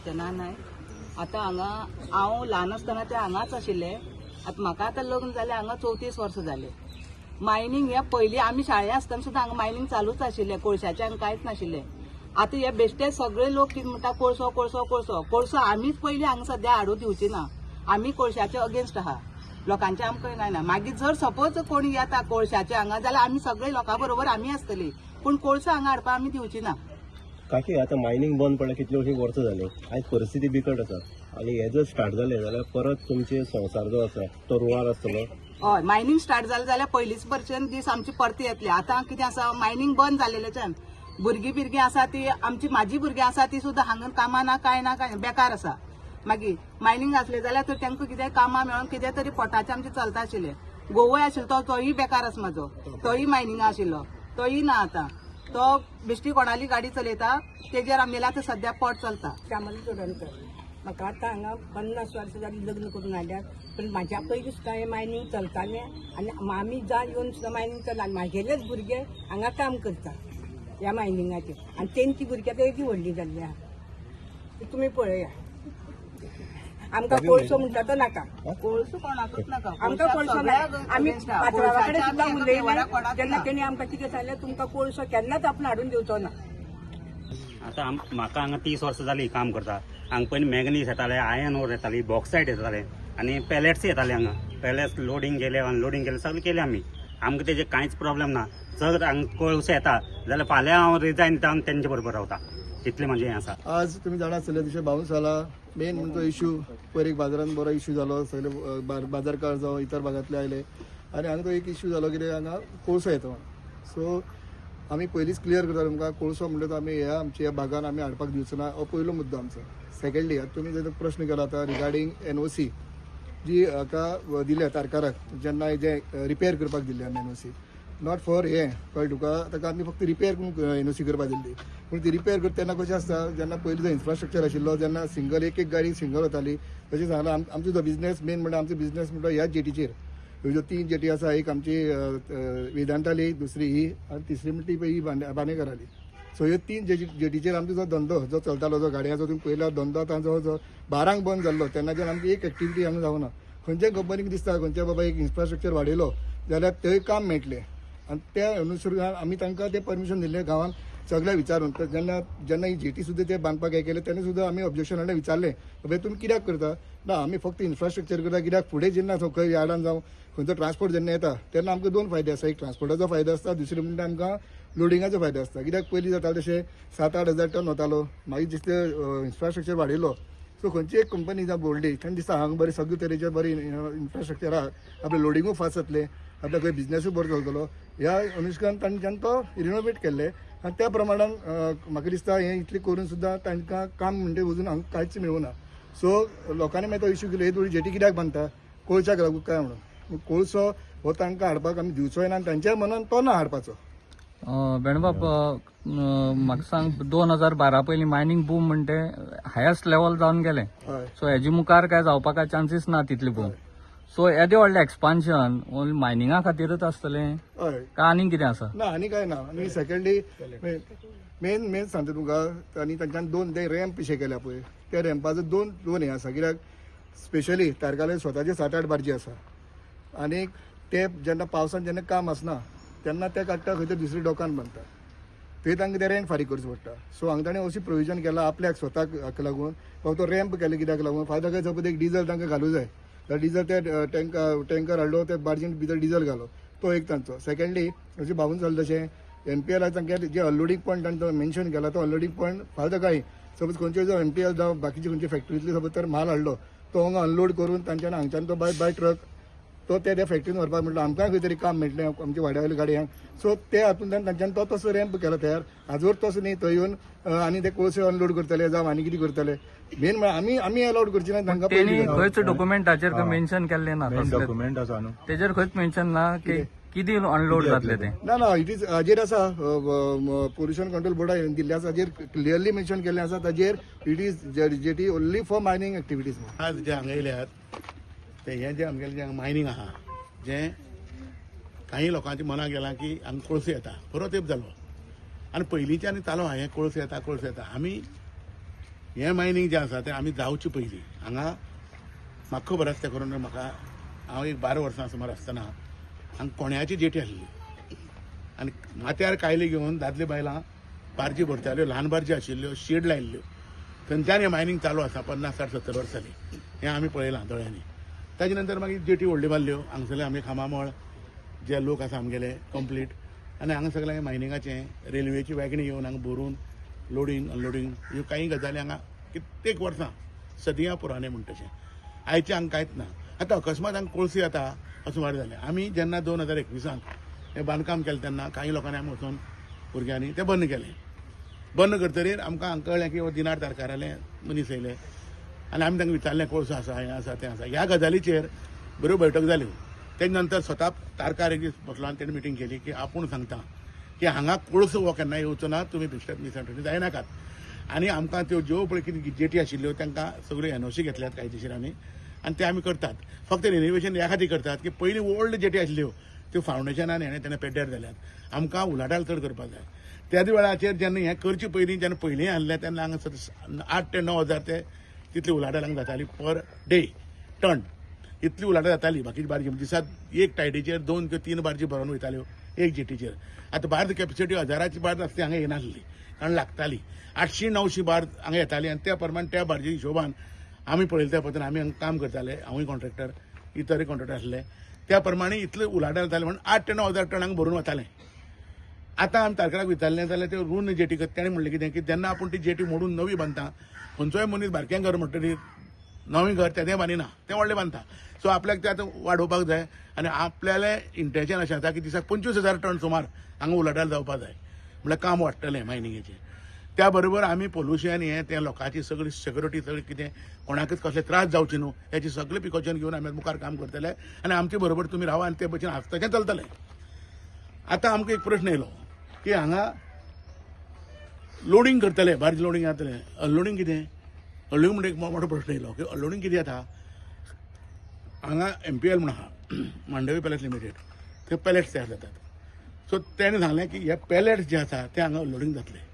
अर्चना नायक. आता हांगा हांव ल्हान आसतना ते हांगाच आशिल्ले. आता म्हाका आतां लग्न जालें हांगा 34 वर्सां जाले. मायनिंग हे पयलीं आमी शाळेंत आसतना सुद्दां हांगा मायनिंग चालूच आशिल्लें. कोळशाचें हांगा कांयच नाशिल्लें. आता हे बेश्टे सगळे लोक कितें म्हणटा कोळसो कोळसो कोळसो कोळसो आमीच पयलीं हांगा सद्या हाडून दिवची ना. आमी कोळशाचे अगेन्स्ट आहा. लोकांचे आमकां ना मागीर जर सपोज कोण येता कोळशाचे हांगा जाल्यार आमी सगळे लोकां बरोबर आमी आसतली. पूण कोळसो हांगा हाडपाक आमी दिवची ना. काकी आता मायनिंग बंद पडल्या कितली अशी वर्सां जाली. आयज परिस्थिती बिकट आसा आनी हे जर स्टार्ट जालें जाल्यार परत तुमचे संवसार जो आसा तो रुळार आसतलो. हय मायनिंग स्टार्ट जालें जाल्यार पयलींच भशेन दीस आमचे परते येतले. आतां कितें आसा मायनिंग बंद जाल्लेल्याच्यान भुरगीं आसा ती आमची म्हाजी भुरगीं आसा ती सुद्दां हांगा कामां ना काय बेकार आसा. मागीर मायनिंग आसलें जाल्यार तर तांकां कितें कामां मेळोन कितें तरी पोटाचें आमचें चलता आशिल्लें. गोवय आशिल्लो तोय बेकार आसा म्हाजो. तोय मायनिंग आशिल्लो तोय ना आतां. तो बेश्टी कोणाली गाडी चलयता तेजेर आमगेलें आतां सद्या पोट चलता. श्यामल चोडणकर. म्हाका आतां हांगा 50 वर्सां जालीं लग्न करून आयल्यात. पण म्हाज्या पयलीं सुद्दां हें मायनिंग चलतालें आनी आमी जाय येवन सुद्दां मायनिंग चलता. म्हागेलेच भुरगे हांगा काम करता ह्या मायनिंगाचेर आनी तेंची भुरगीं आतां एदी व्हडली जाल्ली आहा. तुमी पळया आमकां कोळसो म्हणटा तो नाका. कोळसो कोणाकूच नाका. आमकां कोळसो नाका. आमी पात्रांवा कडेन सुद्दां उलयले तेन्ना तेणी आमकां कितें सांगलें तुमकां कोळसो केन्नाच आपण हाडून दिवचो ना. आता म्हाका हांगा 30 वर्सां जालीं काम करता. हांगा पयलीं मॅगनीज येताले आयर्न ओर येताली बॉक्सायट येताले आनी पॅलेट्स येताले. हांगा पॅलेट्स लोडिंग केले अनलोडिंग केले सगळें केलें आमी. आमकां तेजें कांयच प्रॉब्लेम ना. जर हांगा कोळसो येता जाल्यार फाल्यां हांव रिजायन दिता आनी तेंचे बरोबर रावता. इतलें म्हणजे हें आसा. आज तुम्ही जाणा आसतले जशें 52 सालां मेन म्हणजे तो इश्यू पयर बाजारांत बरो इश्यू जालो. सगळे बाजारकार जावं इतर भागांतले आयले आनी हांगा तो एक इश्यू जालो कितें हांगा कोळसो येता म्हणून. सो आमी पयलींच क्लियर करता तुमकां कोळसो म्हणटा तो आमी आमच्या ह्या भागान आमी हाडपाक दिवचो ना. हो पयलो मुद्दो आमचो. सेकंडली आतां तुमी जो प्रश्न केला आता रिगार्डींग NOC जी हाका दिल्या तारकाराक जेन्ना जे रिपेर करपाक दिल्ली आमी NOC नॉट फॉर हें कळ्ळें तुका. ताका आमी फक्त रिपेर करून NOC करपाक दिल्ली. पूण ती रिपेर करता तेन्ना कशें आसता जेन्ना पयलीं जो इन्फ्रास्ट्रक्चर आशिल्लो जेन्ना सिंगल एक गाडी सिंगल वताली तशें सांगलां आमचो जो बिझनेस मेन म्हणटा आमचो बिझनेस म्हणटा ह्याच जेटीचेर. ह्यो ज्यो 3 जेटी आसा एक आमची वेदांताली दुसरी ही आनी तिसरी म्हणटी पळय ही बाणेकराली. सो ह्यो 3 जेटीचेर आमचो जो धंदो जो चलतालो जो गाडयांचो तुम्ही पयला धंदो आतां जो 12 बंद जाल्लो तेन्नाच्यान आमची एक एक्टिविटी हांगा जावना. खंयच्याय कंपनीक दिसता खंयच्या बाबा एक इन्फ्रास्ट्रक्चर वाडयलो जाल्यार थंय काम मेळटलें आनी त्या अनुसरून आमी तांकां तें परमिशन दिल्लें गांवांत सगळ्या विचारून. तर जेन्ना ही जेटी सुद्दां ते बांदपाक हें केलें तेन्ना सुद्दां आमी ऑब्जेक्शन हाडून विचारलें बाबा तुमी कित्याक करता. ना आमी फक्त इन्फ्रास्ट्रक्चर करता कित्याक फुडें जेन्ना खंय यार्डान जावं खंयचो ट्रान्सपोर्ट जेन्ना येता तेन्ना आमकां 2 फायदे आसा. एक ट्रान्सपोर्टाचो फायदो आसता दुसरे म्हणजे आमकां लोडिंगाचो फायदो आसता. कित्याक पयलीं जातालें तशें 7-8 हजार टन वतालो. मागीर जितले इन्फ्रास्ट्रक्चर वाडयलो सो खंयची एक कंपनी जावं बोल्डी तेन्ना दिसता हांगा बरें सगळे तरेचे बरें इन्फ्रास्ट्रक्चर आहा आपलें लोडिंगूय फास्ट जातलें आपल्या खंय बिझनेसूय बरो चलतलो. ह्या अनुशकान तांच्यान तो रिनोवेट केल्ले आनी त्या प्रमाणान म्हाका दिसता हें इतलें करून सुद्दां तांकां काम म्हणजे अजून हांगा कांयच मेळूना. सो लोकांनी मागीर तो इश्यू केलो हे थोडी जेटी कित्याक बांदता कोळशाक लागून काय म्हणून. कोळसो हो तांकां हाडपाक आमी दिवचोय ना आनी तांच्या मनान तो ना हाडपाचो. बेणबाब म्हाका सांग 2012 पयलीं मायनिंग बूम म्हणटे हायस्ट लेवल जावन गेलें. सो हेजे मुखार काय जावपाक चान्सीस ना तितले बूम. सो येदें व्हडलें एक्सपान्शन ओन्ली मायनिंगा खातीरच आसतलें काय आनीक कितें आसा. ना आनी काय ना. आनी सेकंडली मेन सांगता तुमकां आनी तांच्यान 2 ते रॅम्प पिशे केल्या पळय त्या रॅम्पाचो दोन हे आसा. कित्याक स्पेशली तारकाले स्वताचे 7-8 बार्जी आसा आनी ते जेन्ना पावसान जेन्ना काम आसना तेन्ना ते काडटा खंय तरी दुसरी डॉकान बांदता थंय तांकां ते रॅन्ट फारीक करचो पडटा. सो हांगा ताणें अशी प्रोविजन केला आपल्याक स्वताक हाका लागून बाबा तो रॅम्प केलो कित्याक लागून फायदा काय सपोज एक डिझल तांकां घालूं जाय तर डिझल ते टँकर हाडलो ते बार्जीन भितर डिझल घालो तो एक तांचो. सेकंडली अशें भावून जालें तशें NPL तांकां जे अनलोडींग पॉयंट तांणी तो मेन्शन केला तो अनलोडींग पॉयंट फायदा काय सपोज खंयचे जो NPL जावं बाकीचे खंयचे फॅक्टरींतले सपोज तर माल हाडलो तो हांगा अनलोड करून तांच्यान हांगच्यान तो बाय ट्रक तो त्या फॅक्टरीन व्हरपाक म्हटलं आमकां खंय तरी काम मेळटलें आमच्या वाड्यावयल्या गाडयांक. सो ते हातूंतल्यान तांच्यान तो तसो रॅम्प केला तयार. आजवर तसो न्ही थंय येवन आनी ते कोळसे अनलोड करतले जावं आनी कितें करतले. मेन म्हळ्यार आमी अलाउड करची ना तांकां. तेणी खंयच डॉक्युमेंटाचेर मेन्शन केल्लें ना. डॉक्युमेंट आसा न्हू तेजेर खंयच मेन्शन ना की कितें अनलोड जातलें तें. ना इट इज हाजेर आसा पोल्युशन कंट्रोल बोर्डान दिल्लें आसा हाजेर क्लियरली मेन्शन केल्लें आसा. ताजेर it is jetty only for mining activities. आज जे हांगा येयल्यात ते हें जे आमगेलें जें मायनिंग आहा जें काही लोकांच्या मनाक गेलां की हांगा कोळसो येता बरो तेंप जालो आनी पयलींच्यान चालू आहा हें कोळसो येता. आमी हें मायनींग जें आसा तें आमी जावचे पयलीं हांगा म्हाका खबर आसा तें करून म्हाका हांव एक 12 वर्सां सुमार आसतना हांगा कोण्याची जेटी आसली आनी माथ्यार कायली घेवन दादले बायलां बार्जी भरताल्यो ल्हान बार्जी आशिल्ल्यो शेड लायिल्ल्यो थंयच्यान हें मायनींग चालू आसा 50, 60, 70 वर्सां जालीं हें आमी पळयलां दोळ्यांनी. ताजे नंतर मागीर जेटी व्हडल्यो बांदल्यो हांगसरले आमगे खामामळ जे लोक आसा आमगेले कंप्लीट आनी हांगा सगळें मायनिंगाचें रेल्वेची वॅगणी येवन हांगा भरून लोडिंग अनलोडिंग ह्यो काही गजाली हांगा कित्येक वर्सां सदियां पुराणे म्हण तशें आयचे हांगा कांयच ना. आतां अकस्मात हांगा कोळसी येता अशें वाड जालें. आमी जेन्ना 2021 हें बांदकाम केलें तेन्ना काही लोकांनी आमी वचून भुरग्यांनी तें बंद केलें. बंद करतकीर आमकां हांगा कळ्ळें की दिनार तारकाराले मनीस येयले आनी आमी तांकां विचारलें कोळसो आसा हें आसा तें आसा. ह्या गजालीचेर बऱ्यो बैठक जाल्यो. तेजे नंतर स्वता तारकार एक दीस बसलो आनी तेणें मिटींग केली की आपूण सांगता की हांगा कोळसो हो केन्ना येवचो ना तुमी मिसअंडरस्टँडींग जायनाकात. आनी आमकां त्यो ज्यो पळय कितें जेटी आशिल्ल्यो तांकां सगळ्यो एनओसी घेतल्यात कायदेशीर आमी आनी ते आमी करतात. फक्त रिनोवेशन ह्या खातीर करतात की पयलीं ओल्ड जेटी आशिल्ल्यो त्यो फावंडेशनान हेणें तेणें पेड्ड्यार जाल्यात. आमकां उलाढाल चड करपाक जाय. त्याच वेळाचेर जेन्ना हें करचे पयलीं जेन्ना पयलीं आहलें तेन्ना हांगा 8 ते 9 हजार ते तितली उलाढाल हांगा जाताली पर डे टन इतली उलाढाल जाताली. बाकीची बार्जी दिसाक एक टायडीचेर 2 ते 3 बार्जी भरून वयताल्यो एक जेटीचेर. आतां बार्ज कॅपेसिटी 1000ची बार्ज आसली हांगा येनासली कारण लागताली 800-900 बार्ज हांगा येताली आनी त्या प्रमाण त्या बार्जी हिशोबान आमी पळयले त्या पद्दतीन आमी हांगा काम करताले. हांवूय कॉन्ट्रॅक्टर इतरय कॉन्ट्रॅक्टर आसले त्या प्रमाणे इतले उलाढाल जाताले म्हणून 8 ते 9 हजार टन हांगा भरून वतालें. आतां आमी तारकराक विचारलें जाल्यार ते रून जेटी तेणें म्हणलें कितें की जेन्ना आपूण ती जेटी मोडून नवी बांदता खंयचोय मनीस बारकें घर म्हणटकीर नवें घर तें बांदिना तें व्हडलें बांदता. सो आपल्याक तें आतां वाडोवपाक जाय आनी आपल्यालें इंटेन्शन अशें आसा की दिसाक 25,000 टन सुमार हांगा उलाढाल जावपाक जाय म्हळ्यार काम वाडटलें मायनिंगेचें. त्या बरोबर आमी पोल्युशन हें त्या लोकांची सगळी सिक्युरिटी सगळी कितें कोणाकच कसले त्रास जावचे न्हू हेची सगळें प्रिकॉशन घेवन आमी मुखार काम करतले आनी आमचे बरोबर तुमी रावा आनी ते भशेन आसताचें चलतलें. आतां आमकां एक प्रश्न येयलो की हांगा लोडिंग करतले बार्ज लोडिंग जातलें अनलोडिंग कितें अनलोडिंग म्हणजे एक मोठो प्रश्न येयलो की अनलोडिंग कितें जाता. हांगा MPL म्हण आहा मांडवी पॅलेस लिमिटेड थंय पॅलेट्स तयार जातात. सो तेणें सांगलें की हे पॅलेट्स जे आसा ते हांगा अनलोडिंग जातले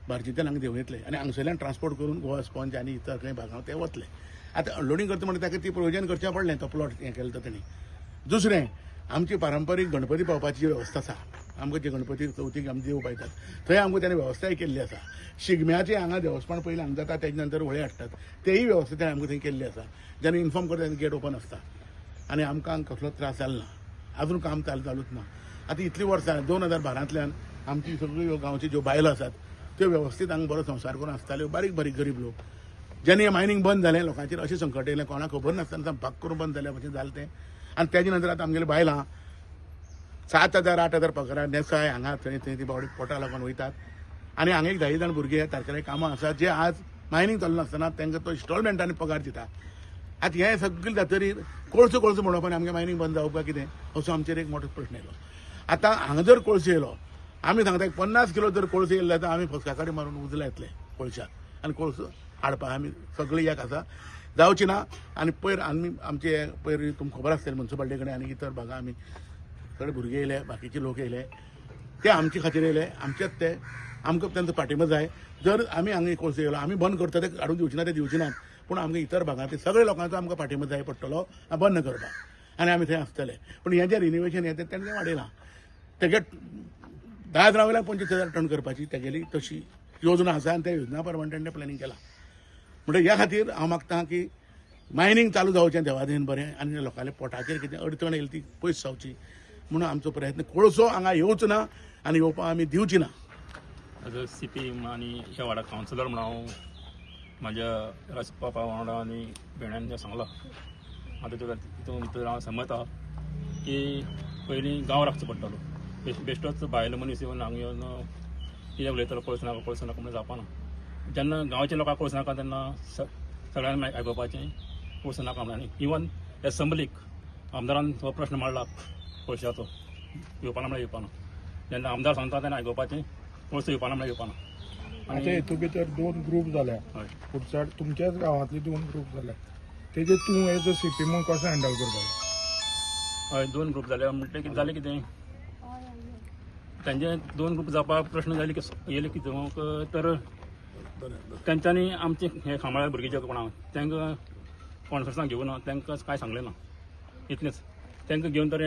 बार्जींतल्यान हांगा देंवून येतले आनी हांगसरल्यान ट्रान्सपोर्ट करून गोवा स्पॉन्ज आनी इतर खंय भागांत ते वतले. आतां अनलोडिंग करता म्हणटा ताका ती प्रोविजन करचें पडलें तो प्लॉट हें केलें तो तेणी. दुसरें आमची पारंपारीक गणपती पावपाची जी वेवस्था आसा आमकां जे गणपती चवथीक आमी देव पायतात थंय आमकां तेणें वेवस्थाय केल्ली आसा. शिगम्याचें हांगा देवस्थान पयलीं हांगा जाता तेजे नंतर व्हळे हाडटात तेही वेवस्था तेणें आमकां थंय केल्ली आसा. जेन्ना इन्फॉर्म करता तेन्ना गेट ओपन आसता आनी आमकां कसलो त्रास जालो ना. अजून काम चालूच ना. आतां इतलीं वर्सां 2012तल्यान आमची सगळ्यो गांवची ज्यो बायलो आसात त्यो वेवस्थीत हांगा बरो संसार करून आसताल्यो. बारीक बारीक गरीब लोक जेन्ना हें मायनींग बंद जालें लोकांचेर अशें संकट येयलें कोणाक खबर नासतना भाग करून बंद जाल्या भशेन जालें तें. आनी तेजे नंतर आतां आमगेलीं बायलां 7,000 8,000 पगार नेसाय हांगा थंय ती बावडी पोटा लागून वयतात आनी हांगा एक 10 जाण भुरगे तारखेला कामां आसात जे आज मायनींग चालू नासतना तांकां तो इन्स्टॉलमेंटांनी पगार दिता. आतां हें सगळें जातकीर कोळसो म्हणप आनी आमगे मायनींग बंद जावपाक कितें असो आमचेर एक मोठो प्रश्न येयलो. आतां हांगा जर कोळसो येयलो आमी सांगता 50 किलो जर कोळसो येयलो जाल्यार आमी फसकाकडी मारून उजला येतले कोळशाक आनी कोळसो हाडपाक आमी सगळें एक आसा जावची ना. आनी पयर आमी आमचे पयर तुमकां खबर आसतलें म्युन्सिपाल्टी कडेन आनी इतर भागां आमी सगळे भुरगे येयले बाकीचे लोक येयले ते आमचे खातीर येयले आमचेच ते आमकां तांचो पाठिंबो जाय. जर आमी हांगा कोळसो येयलो आमी बंद करता ते हाडून दिवचे ना ते दिवचे नात पूण आमकां इतर भागांत सगळ्या लोकांचो आमकां पाठिंबो जाय पडटलो बंद करपाक आनी आमी थंय आसतले. पूण हें जें रिनोवेशन हें तेणें वाडयलां तेगे 10 जाणां वयल्यान 25,000 टन करपाची तेगेली तशी योजना आसा आनी त्या योजना प्रमाणे तेणें प्लॅनिंग केलां. म्हणजे ह्या खातीर हांव मागतां की मायनींग चालू जावचें देवादेन बरें आनी लोकांच्या पोटाचेर कितें अडचण येयली ती पयस जावची म्हणून आमचो प्रयत्न कोळसो हांगा येवचो ना आनी येवपाक आमी दिवची ना. एज अ CP आनी ह्या वार्डा कावन्सिलर म्हणून हांव म्हाज्या राजपापा वांगडा आनी भयणान जें सांगलां आतां तितून भितर हांव समजता की पयलीं गांव राखचो पडटालो बेश्टोच भायलो मनीस येवन हांगा येवन कितें उलयतालो कळस नाका म्हणून जावपाना. जेन्ना गांवच्या लोकांक कळस नाका तेन्ना सगळ्यांनी आयकपाचें कळस नाका म्हणून. इवन एसेंब्लीक आमदारान हो प्रश्न मांडला कळशाचो येवपाना म्हळ्यार येवपाना. जेन्ना आमदार सांगता तेन्ना आयकपाचें कळस येवपाना म्हळ्यार येवपाना. आता हेतू भितर 2 ग्रूप जाल्या फुडच्या तुमच्याच गांवांतले 2 ग्रूप जाल्या तेजे तूं एज अ CP म्हणून कसो हँडल करता. हय 2 ग्रूप जाले म्हणटलें कितें जालें कितें तांचे 2 ग्रूप जावपाक प्रश्न जाले येयले कितें तर तेंच्यांनी आमचे हे खांबाळ्या भुरगे जे कोणा तांकां कॉन्फरन्साक घेवन तांकां कांय सांगलें ना इतलेंच तांकां घेवन तर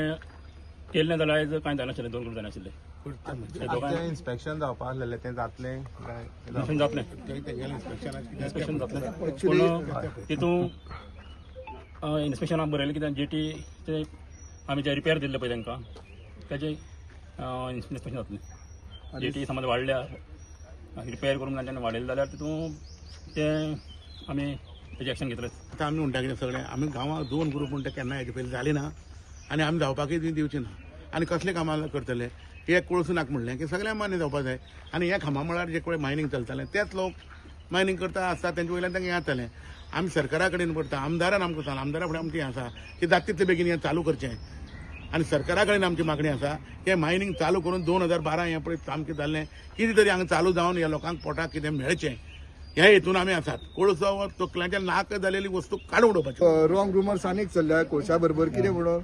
केल्लें जाल्यार आयज कांय जायनाशिल्लें 2 ग्रूप जायनाशिल्ले इन्स्पेक्शन जावपा आसलेलें तें जातलें इन्स्पेक्शन जातलें इन्स्पेक्शन जातलें पूण तितून इन्स्पेक्शनाक बरयलें कित्याक जेटी ते आमी जे रिपेर दिल्ले पळय तांकां तेजें इन्स्पेक्शन जातलें जेटी समज वाडल्या रिपेर करून तांच्यानी वाडयलें जाल्यार तितून ते आमी तेजें एक्शन घेतलें. आतां आमी म्हणटा कितें सगळें आमी गांवांत 2 ग्रूप म्हणटा केन्ना हेजे पयलीं जाली ना आनी आमी जावपाकूय दिवची ना आनी कसले कामां करतले एक कोळसो नाका म्हणलें की सगळ्यांक मान्य जावपाक जाय आनी ह्या खांबा मळार जे कोण मायनींग चलतालें तेच लोक मायनींग करता आसता तेंचे वयल्यान तांकां हें जातालें. आमी सरकारा कडेन करता आमदारान आमकां सांगलां आमदारा फुडें आमचें हें आसा की जाता तितले बेगीन हें चालू करचें आनी सरकारा कडेन आमची मागणी आसा की मायनींग चालू करून 2012 हें पळय सामकें जाल्लें कितें तरी हांगा चालू जावन ह्या लोकांक पोटाक कितें मेळचें ह्या हेतून आमी आसात. कोळसो वा तकल्याच्या नाक जालेली वस्तू काडून उडोवपाच्यो. रॉंग रुमर्स आनीक चल्ल्या कोळशा बरोबर कितें म्हणून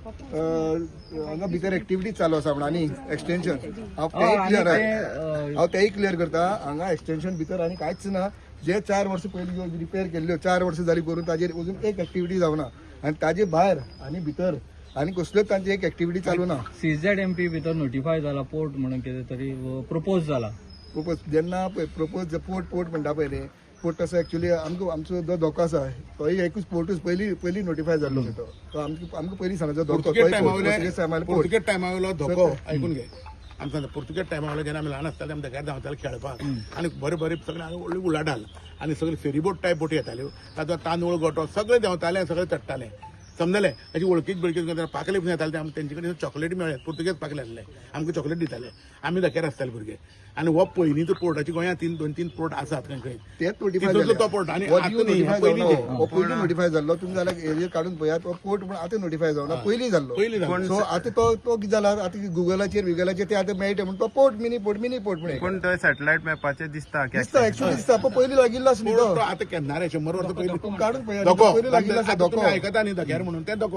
हांगा भितर एक्टिविटी चालू आसा म्हणून आनी एक्सटेंशन हांव तेंय क्लियर करता. हांगा एक्सटेंशन भितर आनी कांयच ना. जे 4 वर्सां पयलीं रिपेर केल्ल्यो 4 वर्सां जालीं करून ताजेर अजून एक एक्टिविटी जावना आनी ताजे भायर आनी भितर आनी कसल्योच तांची एक एक्टिविटी चालू ना. CZMP भितर नोटिफाय जाला पोर्ट म्हणून कितें तरी प्रपोज जाला. जेन्ना पळय प्रपोज पोर्ट म्हणटा पळय रे पोर्ट तसो एक्चुअली आमचो जो धोको आसा तोय एकूच पोर्टूच पयली नोटिफाय जाल्लो तो आमकां पयलीं सांगचो धोको पुर्तुगेज टायमा वयलो धोको आयकून घे. आमकां पुर्तुगेज टायमा वयलो जेन्ना आमी ल्हान आसताले आमी दाखयार धांवताले खेळपाक आनी बरें बरें सगळें हांगा व्हडली उलाढाल आनी सगळे फेरीबोट टायप बोटी येताल्यो तातूंत तांदूळ गोठो सगळें देंवतालें सगळें तट्टालें समजलें. हाची वळखीच बिळखीच पाकले पूण येताले आमी तेंचे कडेन चॉकलेटी मेळ्ळे पुर्तुगेज पाकले आसले आमकां चॉकलेट दिताले आमी दाखयार आसताले भुरगे आनी हो पयलींचो पोर्टाची गोंयांत 2-3 पोर्ट आसात खंय खंय तेच नोटिफाय तो पोर्ट आनी पयलीं नोटिफाय जाल्लो तुमी जाल्यार एरिया काडून पळयात तो पोर्ट पूण आतां नोटिफाय जावना पयलीं जाल्लो. सो आतां तो कितें जाला आतां गुगलाचेर ते आतां मेळटा म्हणून तो पोर्ट मिनी पोर्ट म्हणून पूण थंय सॅटेलायट मॅपाचेर दिसता एक्चुअली दिसता पयलीं लागिल्लो आसलो आतां केन्ना रे 100 वर्सां पयलीं काडून पळयात धोको पयलीं लागिल्लो आसा धोको आयकता न्ही दाखयार म्हणून ते धोको